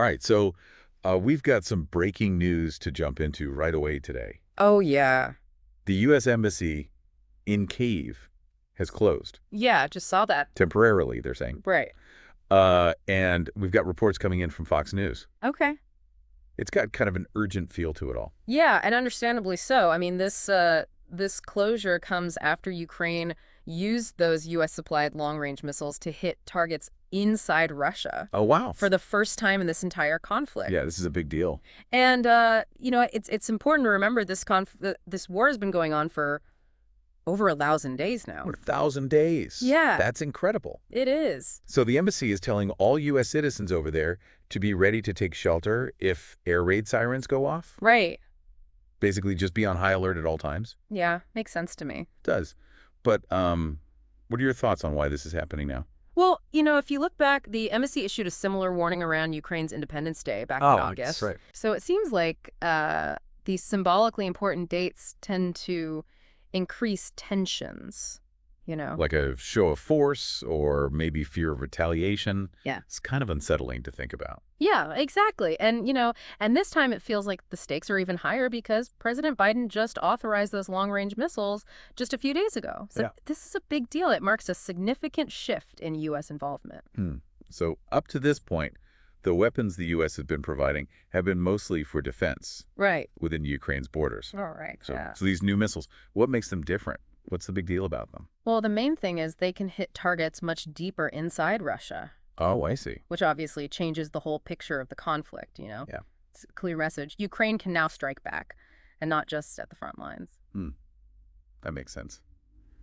right, so we've got some breaking news to jump into right away today. Oh, yeah. The U.S. Embassy in Kyiv has closed. Yeah, just saw that. Temporarily, they're saying. Right. And we've got reports coming in from Fox News. Okay. It's got kind of an urgent feel to it all. Yeah, and understandably so. I mean, this closure comes after Ukraine used those U.S.-supplied long-range missiles to hit targets inside Russia Oh, wow. for the first time in this entire conflict. Yeah, this is a big deal. And, it's important to remember this war has been going on for over 1,000 days now. 1,000 days. Yeah. That's incredible. It is. So the embassy is telling all U.S. citizens over there to be ready to take shelter if air raid sirens go off? Right. Basically, just be on high alert at all times? Yeah, makes sense to me. It does. But what are your thoughts on why this is happening now? Well, if you look back, the embassy issued a similar warning around Ukraine's Independence Day back in August. That's right. So it seems like these symbolically important dates tend to increase tensions, Like a show of force or maybe fear of retaliation. Yeah. It's kind of unsettling to think about. Yeah, exactly. And, and this time it feels like the stakes are even higher because President Biden just authorized those long-range missiles just a few days ago. So This is a big deal. It marks a significant shift in U.S. involvement. So up to this point, the weapons the U.S. has been providing have been mostly for defense. Right. Within Ukraine's borders. All right. So these new missiles, what makes them different? What's the big deal about them? Well, the main thing is they can hit targets much deeper inside Russia. Oh, I see. Which obviously changes the whole picture of the conflict, Yeah. It's a clear message. Ukraine can now strike back, and not just at the front lines. That makes sense.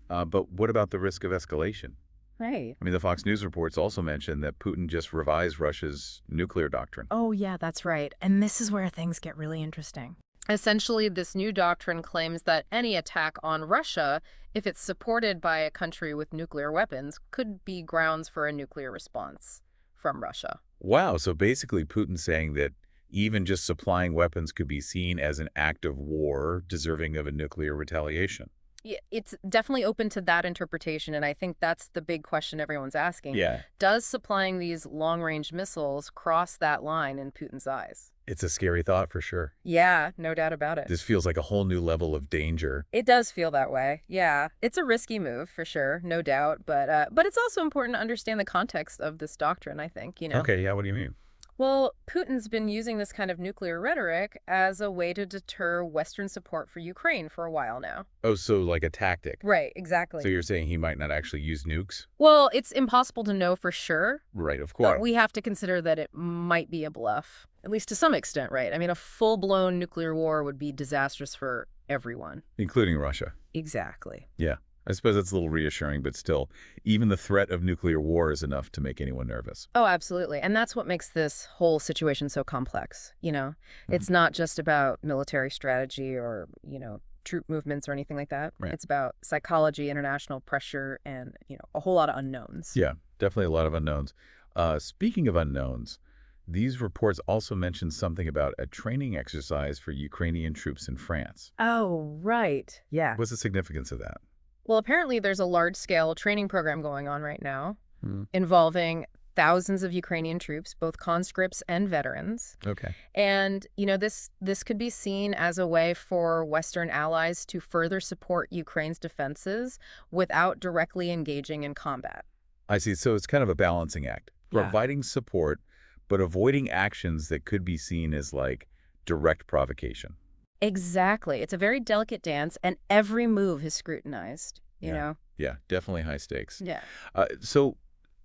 But what about the risk of escalation? Right. I mean, the Fox News reports also mentioned that Putin just revised Russia's nuclear doctrine. Oh, yeah, that's right. And this is where things get really interesting. Essentially, this new doctrine claims that any attack on Russia, if it's supported by a country with nuclear weapons, could be grounds for a nuclear response from Russia. Wow, so basically Putin's saying that even just supplying weapons could be seen as an act of war deserving of a nuclear retaliation. Yeah, it's definitely open to that interpretation, and I think that's the big question everyone's asking. Yeah. Does supplying these long-range missiles cross that line in Putin's eyes? It's a scary thought for sure. Yeah, no doubt about it. This feels like a whole new level of danger. It does feel that way. Yeah, it's a risky move for sure, no doubt. But it's also important to understand the context of this doctrine, I think, Okay, yeah, what do you mean? Well, Putin's been using this kind of nuclear rhetoric as a way to deter Western support for Ukraine for a while now. Oh, so like a tactic. Right, exactly. So you're saying he might not actually use nukes? Well, it's impossible to know for sure. Right, of course. But we have to consider that it might be a bluff, at least to some extent, right? I mean, a full-blown nuclear war would be disastrous for everyone. Including Russia. Exactly. Yeah. I suppose that's a little reassuring, but still, even the threat of nuclear war is enough to make anyone nervous. Oh, absolutely. And that's what makes this whole situation so complex, It's not just about military strategy or, troop movements or anything like that. Right. It's about psychology, international pressure, and, a whole lot of unknowns. Yeah, definitely a lot of unknowns. Speaking of unknowns, these reports also mention something about a training exercise for Ukrainian troops in France. Oh, right. Yeah. What's the significance of that? Well, apparently there's a large-scale training program going on right now involving thousands of Ukrainian troops, both conscripts and veterans. Okay. And, this could be seen as a way for Western allies to further support Ukraine's defenses without directly engaging in combat. I see. So it's kind of a balancing act. Yeah. Providing support, but avoiding actions that could be seen as like direct provocation. Exactly. It's a very delicate dance, and every move is scrutinized, you know? Yeah, definitely high stakes. Yeah. So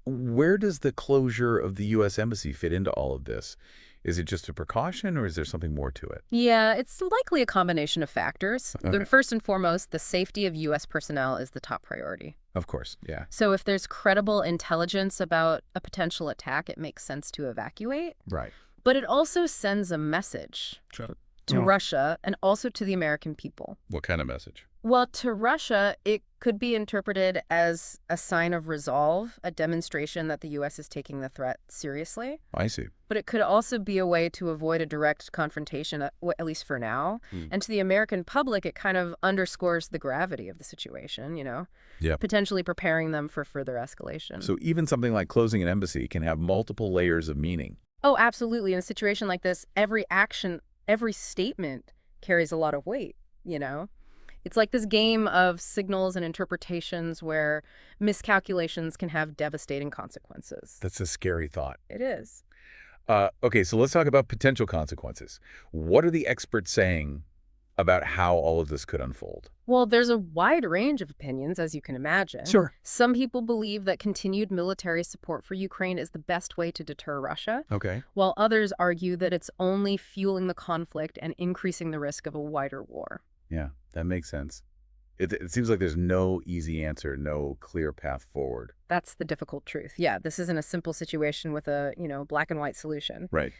where does the closure of the U.S. Embassy fit into all of this? Is it just a precaution, or is there something more to it? Yeah, it's likely a combination of factors. Okay. First and foremost, the safety of U.S. personnel is the top priority. Of course, yeah. So if there's credible intelligence about a potential attack, it makes sense to evacuate. Right. But it also sends a message to Russia and also to the American people. What kind of message? Well, to Russia, it could be interpreted as a sign of resolve, a demonstration that the U.S. is taking the threat seriously. I see. But it could also be a way to avoid a direct confrontation, at least for now. And to the American public, it kind of underscores the gravity of the situation, Yeah. potentially preparing them for further escalation. So even something like closing an embassy can have multiple layers of meaning. Oh, absolutely. In a situation like this, every action, every statement carries a lot of weight, you know? It's like this game of signals and interpretations where miscalculations can have devastating consequences. That's a scary thought. It is. Okay, so let's talk about potential consequences. What are the experts saying about how all of this could unfold? Well, there's a wide range of opinions, as you can imagine. Sure. Some people believe that continued military support for Ukraine is the best way to deter Russia, Okay. while others argue that it's only fueling the conflict and increasing the risk of a wider war. Yeah, that makes sense. It seems like there's no easy answer, no clear path forward. That's the difficult truth. Yeah, this isn't a simple situation with a, black and white solution. Right.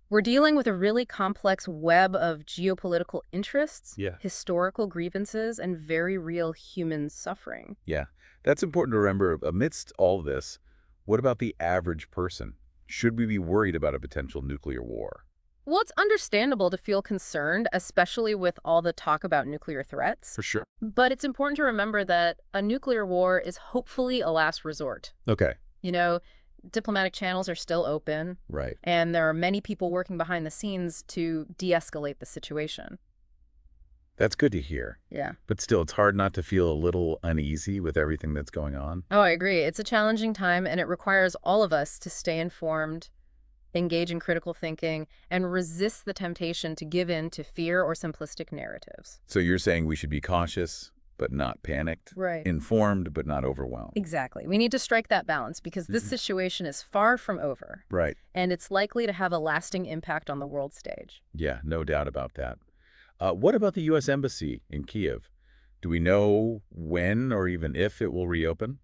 We're dealing with a really complex web of geopolitical interests, Yeah. historical grievances, and very real human suffering. Yeah, that's important to remember. Amidst all this, what about the average person? Should we be worried about a potential nuclear war? Well, it's understandable to feel concerned, especially with all the talk about nuclear threats. For sure. But it's important to remember that a nuclear war is hopefully a last resort. Okay. You know, diplomatic channels are still open, Right. and there are many people working behind the scenes to de-escalate the situation. That's good to hear. Yeah. But still, it's hard not to feel a little uneasy with everything that's going on. Oh, I agree. It's a challenging time, and it requires all of us to stay informed, engage in critical thinking, and resist the temptation to give in to fear or simplistic narratives. So you're saying we should be cautious, but not panicked? Right. Informed, but not overwhelmed? Exactly. We need to strike that balance because this situation is far from over, Right. and it's likely to have a lasting impact on the world stage. Yeah, no doubt about that. What about the U.S. Embassy in Kyiv? Do we know when or even if it will reopen?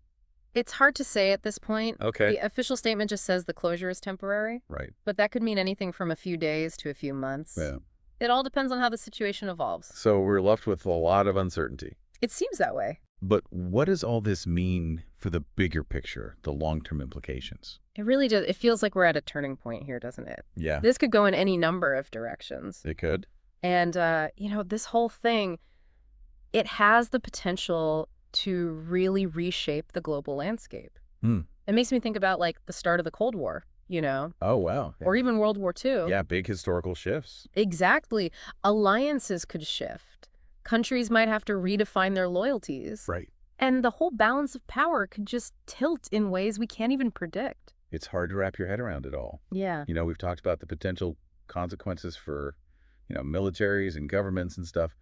It's hard to say at this point. Okay. The official statement just says the closure is temporary, Right. but that could mean anything from a few days to a few months. Yeah. It all depends on how the situation evolves. So we're left with a lot of uncertainty. It seems that way. But what does all this mean for the bigger picture, the long-term implications? It really does. It feels like we're at a turning point here, doesn't it? Yeah, This could go in any number of directions. it could. And, this whole thing, it has the potential to really reshape the global landscape. Hmm. It makes me think about, like, the start of the Cold War, Oh, wow. or even World War II. Yeah, big historical shifts. Exactly. Alliances could shift. Countries might have to redefine their loyalties. Right. And the whole balance of power could just tilt in ways we can't even predict. It's hard to wrap your head around it all. Yeah. We've talked about the potential consequences for, militaries and governments and stuff.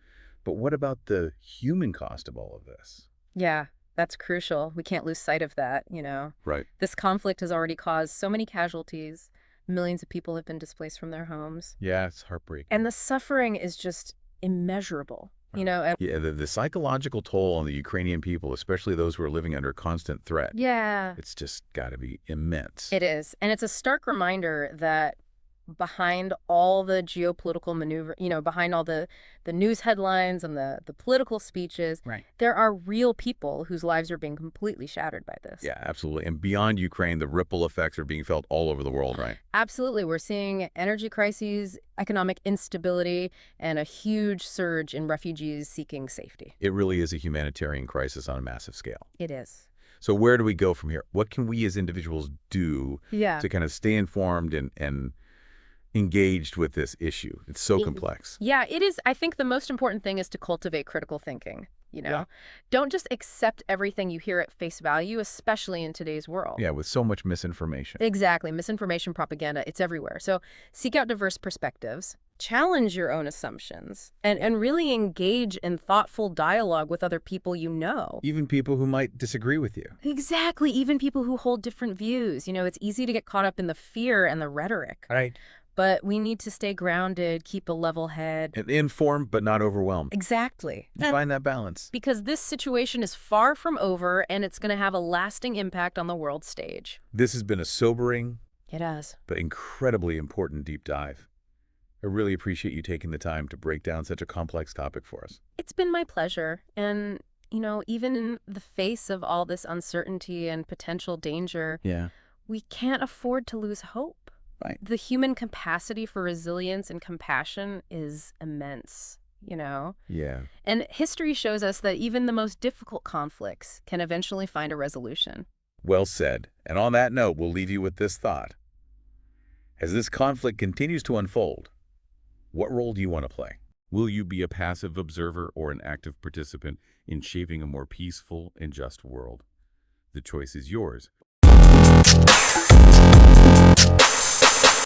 But what about the human cost of all of this? Yeah, that's crucial. We can't lose sight of that, Right. This conflict has already caused so many casualties. Millions of people have been displaced from their homes. Yeah, it's heartbreaking. And the suffering is just immeasurable, and Yeah, the psychological toll on the Ukrainian people, especially those who are living under constant threat, yeah, it's just got to be immense. it is. And it's a stark reminder that behind all the geopolitical maneuver, behind all the news headlines and the political speeches, Right. there are real people whose lives are being completely shattered by this. Yeah, absolutely. And beyond Ukraine, the ripple effects are being felt all over the world, right? Absolutely. We're seeing energy crises, economic instability, and a huge surge in refugees seeking safety. It really is a humanitarian crisis on a massive scale. It is. So where do we go from here? What can we as individuals do Yeah. to kind of stay informed and engaged with this issue? It's so complex. Yeah, it is. I think the most important thing is to cultivate critical thinking. Yeah. Don't just accept everything you hear at face value, especially in today's world. Yeah, with so much misinformation. Exactly. Misinformation, propaganda, it's everywhere. So seek out diverse perspectives, challenge your own assumptions, and really engage in thoughtful dialogue with other people you know. Even people who might disagree with you. Exactly. Even people who hold different views. It's easy to get caught up in the fear and the rhetoric. Right. But we need to stay grounded, keep a level head. And informed, but not overwhelmed. Exactly. Find that balance. Because this situation is far from over, and it's going to have a lasting impact on the world stage. This has been a sobering, It has. but incredibly important deep dive. I really appreciate you taking the time to break down such a complex topic for us. It's been my pleasure. And, even in the face of all this uncertainty and potential danger, Yeah. we can't afford to lose hope. Right. The human capacity for resilience and compassion is immense, Yeah. And history shows us that even the most difficult conflicts can eventually find a resolution. Well said. And on that note, we'll leave you with this thought. As this conflict continues to unfold, what role do you want to play? Will you be a passive observer or an active participant in shaping a more peaceful and just world? The choice is yours.